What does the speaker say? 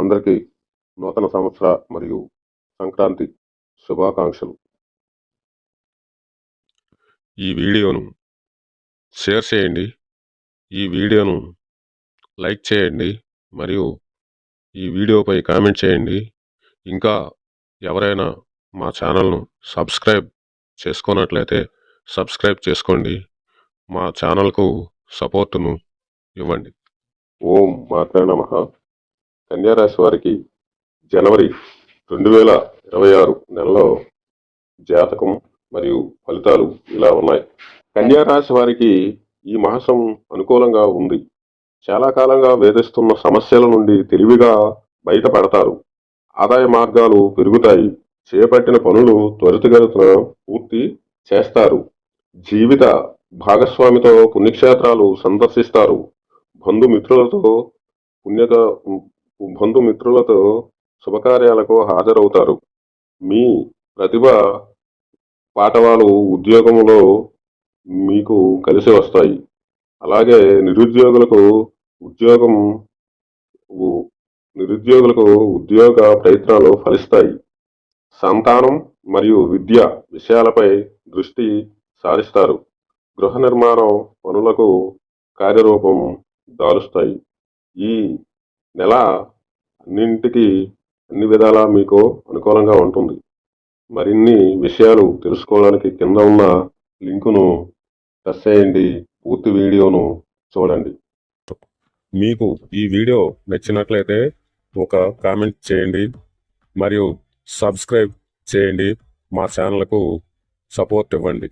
అందరికీ నూతన సంవత్సర మరియు సంక్రాంతి శుభాకాంక్షలు. ఈ వీడియోను షేర్ చేయండి, ఈ వీడియోను లైక్ చేయండి మరియు ఈ వీడియోపై కామెంట్ చేయండి. ఇంకా ఎవరైనా మా ఛానల్ను సబ్స్క్రైబ్ చేసుకున్నట్లయితే సబ్స్క్రైబ్ చేసుకోండి. మా ఛానల్కు సపోర్టును ఇవ్వండి. ఓం మాత్రే నమః. కన్యారాశి వారికి జనవరి 2026 నెలలో జాతకం మరియు ఫలితాలు ఇలా ఉన్నాయి. కన్యారాశి వారికి ఈ మాసం అనుకూలంగా ఉంది. చాలా కాలంగా వేధిస్తున్న సమస్యల నుండి తెలివిగా బయటపడతారు. ఆదాయ మార్గాలు పెరుగుతాయి. చేపట్టిన పనులు త్వరితగతిన పూర్తి చేస్తారు. జీవిత భాగస్వామితో పుణ్యక్షేత్రాలు సందర్శిస్తారు. బంధుమిత్రులతో శుభకార్యాలకు హాజరవుతారు. మీ ప్రతిభ పాఠవాలు ఉద్యోగంలో మీకు కలిసి వస్తాయి. అలాగే నిరుద్యోగులకు ఉద్యోగ ప్రయత్నాలు ఫలిస్తాయి. సంతానం మరియు విద్య విషయాలపై దృష్టి సారిస్తారు. గృహ నిర్మాణం పనులకు కార్యరూపం దాలుస్తాయి. ఈ నెల అన్ని విధాలా మీకు అనుకూలంగా ఉంటుంది. మరిన్ని విషయాలు తెలుసుకోవడానికి కింద ఉన్న లింకును టచ్ చేయండి. పూర్తి వీడియోను చూడండి. మీకు ఈ వీడియో నచ్చినట్లయితే ఒక కామెంట్ చేయండి మరియు సబ్స్క్రైబ్ చేయండి. మా ఛానల్కు సపోర్ట్ ఇవ్వండి.